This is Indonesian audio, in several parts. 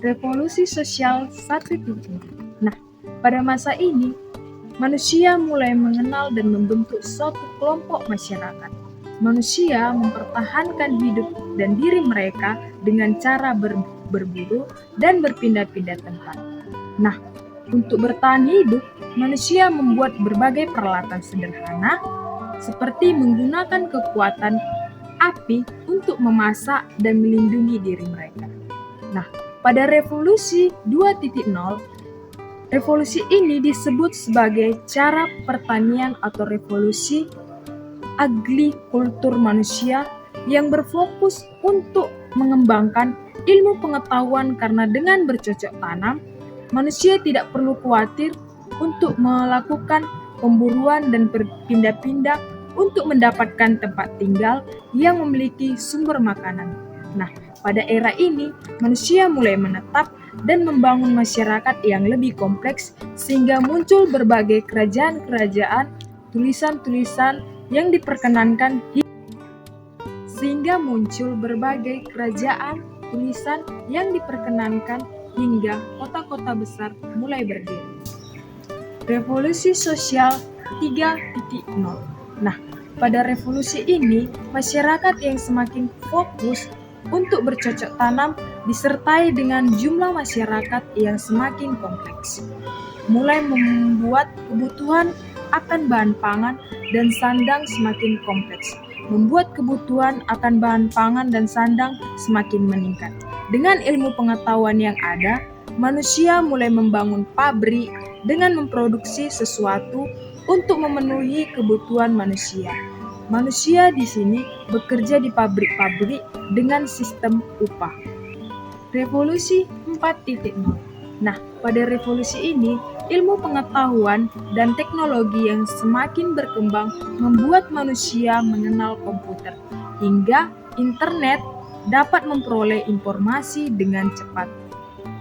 Revolusi sosial 1.0. Nah, pada masa ini, manusia mulai mengenal dan membentuk suatu kelompok masyarakat. Manusia mempertahankan hidup dan diri mereka dengan cara berburu dan berpindah-pindah tempat. Nah, untuk bertahan hidup, manusia membuat berbagai peralatan sederhana seperti menggunakan kekuatan api untuk memasak dan melindungi diri mereka. Nah, pada revolusi 2.0, revolusi ini disebut sebagai cara pertanian atau revolusi agrikultur manusia yang berfokus untuk mengembangkan ilmu pengetahuan karena dengan bercocok tanam, manusia tidak perlu khawatir untuk melakukan pemburuan dan berpindah-pindah untuk mendapatkan tempat tinggal yang memiliki sumber makanan. Nah, pada era ini, manusia mulai menetap dan membangun masyarakat yang lebih kompleks sehingga muncul berbagai kerajaan-kerajaan, tulisan-tulisan yang diperkenankan hingga kota-kota besar mulai berdiri. Revolusi sosial 3.0. Nah, pada revolusi ini, masyarakat yang semakin fokus untuk bercocok tanam disertai dengan jumlah masyarakat yang semakin kompleks, mulai membuat kebutuhan akan bahan pangan dan sandang semakin kompleks, membuat kebutuhan akan bahan pangan dan sandang semakin meningkat. Dengan ilmu pengetahuan yang ada, manusia mulai membangun pabrik dengan memproduksi sesuatu untuk memenuhi kebutuhan manusia. Manusia di sini bekerja di pabrik-pabrik dengan sistem upah. Revolusi 4.0. Nah, pada revolusi ini, ilmu pengetahuan dan teknologi yang semakin berkembang membuat manusia mengenal komputer, hingga internet dapat memperoleh informasi dengan cepat.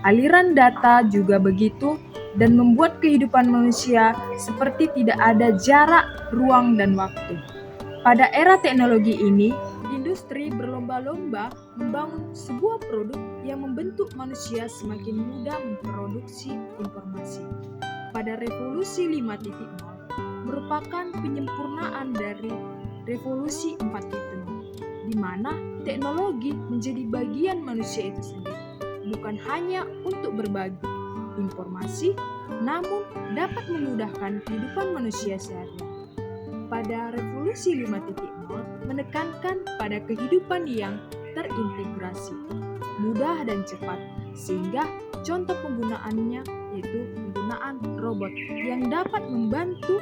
Aliran data juga begitu dan membuat kehidupan manusia seperti tidak ada jarak, ruang, dan waktu. Pada era teknologi ini, industri berlomba-lomba membangun sebuah produk yang membentuk manusia semakin mudah memproduksi informasi. Pada revolusi 5.0 merupakan penyempurnaan dari revolusi 4.0, di mana teknologi menjadi bagian manusia itu sendiri, bukan hanya untuk berbagi informasi, namun dapat memudahkan kehidupan manusia sehari-hari. Pada revolusi 5.0 menekankan pada kehidupan yang terintegrasi, mudah dan cepat, sehingga contoh penggunaannya yaitu penggunaan robot yang dapat membantu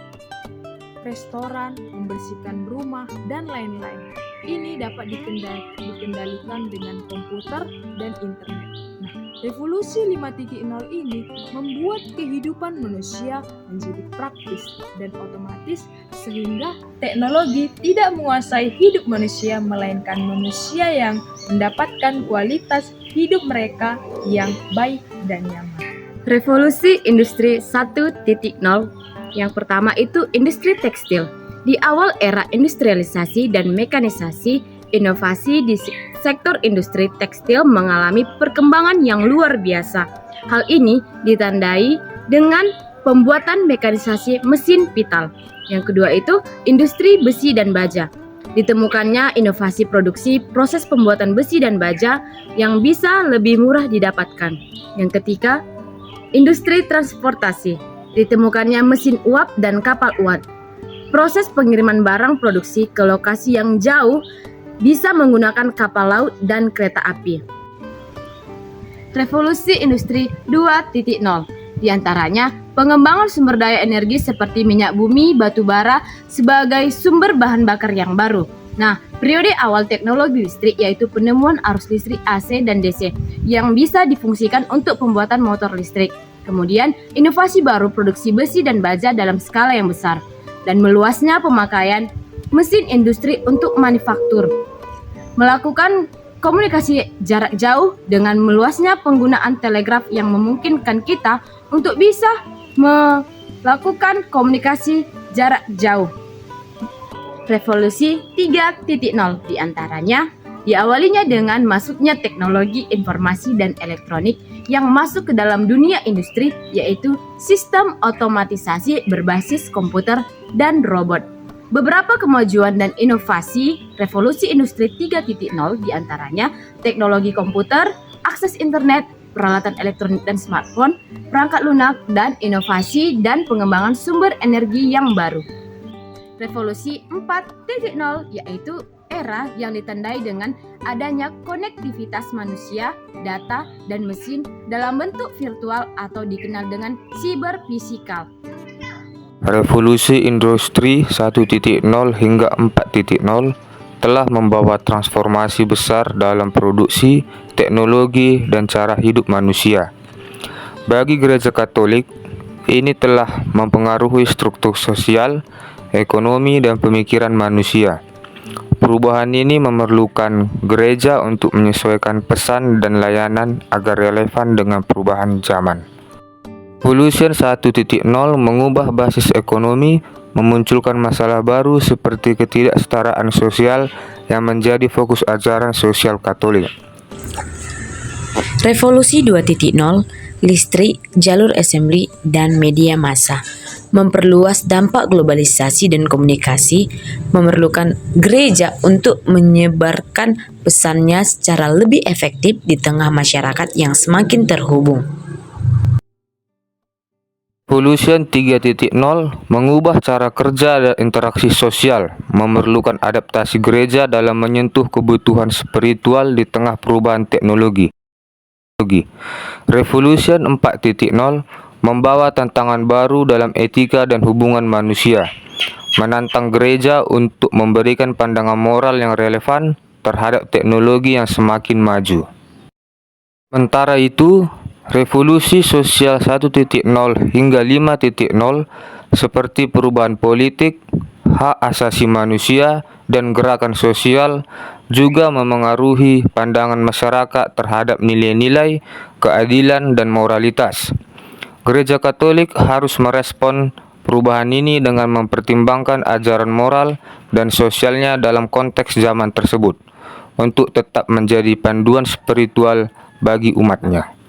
restoran, membersihkan rumah, dan lain-lain. Ini dapat dikendalikan dengan komputer dan internet. Nah, revolusi 5.0 ini membuat kehidupan manusia menjadi praktis dan otomatis sehingga teknologi tidak menguasai hidup manusia melainkan manusia yang mendapatkan kualitas hidup mereka yang baik dan nyaman. Revolusi industri 1.0 yang pertama itu industri tekstil. Di awal era industrialisasi dan mekanisasi, inovasi di sektor industri tekstil mengalami perkembangan yang luar biasa. Hal ini ditandai dengan pembuatan mekanisasi mesin pital. Yang kedua itu industri besi dan baja. Ditemukannya inovasi produksi proses pembuatan besi dan baja yang bisa lebih murah didapatkan. Yang ketiga, industri transportasi. Ditemukannya mesin uap dan kapal uap. Proses pengiriman barang produksi ke lokasi yang jauh bisa menggunakan kapal laut dan kereta api. Revolusi industri 2.0 di antaranya pengembangan sumber daya energi seperti minyak bumi, batu bara sebagai sumber bahan bakar yang baru. Nah, periode awal teknologi listrik yaitu penemuan arus listrik AC dan DC yang bisa difungsikan untuk pembuatan motor listrik. Kemudian, inovasi baru produksi besi dan baja dalam skala yang besar dan meluasnya pemakaian mesin industri untuk manufaktur. Melakukan komunikasi jarak jauh dengan meluasnya penggunaan telegraf yang memungkinkan kita untuk bisa melakukan komunikasi jarak jauh. Revolusi 3.0 di antaranya Diawalinya dengan masuknya teknologi informasi dan elektronik yang masuk ke dalam dunia industri, yaitu sistem otomatisasi berbasis komputer dan robot. Beberapa kemajuan dan inovasi revolusi industri 3.0 diantaranya teknologi komputer, akses internet, peralatan elektronik dan smartphone, perangkat lunak, dan inovasi dan pengembangan sumber energi yang baru. Revolusi 4.0 yaitu era yang ditandai dengan adanya konektivitas manusia, data, dan mesin dalam bentuk virtual atau dikenal dengan cyberfisikal. Revolusi industri 1.0 hingga 4.0 telah membawa transformasi besar dalam produksi, teknologi, dan cara hidup manusia. Bagi Gereja Katolik, ini telah mempengaruhi struktur sosial, ekonomi, dan pemikiran manusia. Perubahan ini memerlukan gereja untuk menyesuaikan pesan dan layanan agar relevan dengan perubahan zaman. Revolution 1.0 mengubah basis ekonomi, memunculkan masalah baru seperti ketidaksetaraan sosial yang menjadi fokus ajaran sosial Katolik. Revolusi 2.0, listrik, jalur assembly, dan media massa memperluas dampak globalisasi dan komunikasi, memerlukan gereja untuk menyebarkan pesannya secara lebih efektif di tengah masyarakat yang semakin terhubung. Revolution 3.0 mengubah cara kerja dan interaksi sosial, memerlukan adaptasi gereja dalam menyentuh kebutuhan spiritual di tengah perubahan teknologi. Revolution 4.0 membawa tantangan baru dalam etika dan hubungan manusia, menantang gereja untuk memberikan pandangan moral yang relevan terhadap teknologi yang semakin maju. Sementara itu, revolusi sosial 1.0 hingga 5.0 seperti perubahan politik, hak asasi manusia, dan gerakan sosial juga memengaruhi pandangan masyarakat terhadap nilai-nilai, keadilan, dan moralitas. Gereja Katolik harus merespon perubahan ini dengan mempertimbangkan ajaran moral dan sosialnya dalam konteks zaman tersebut, untuk tetap menjadi panduan spiritual bagi umatnya.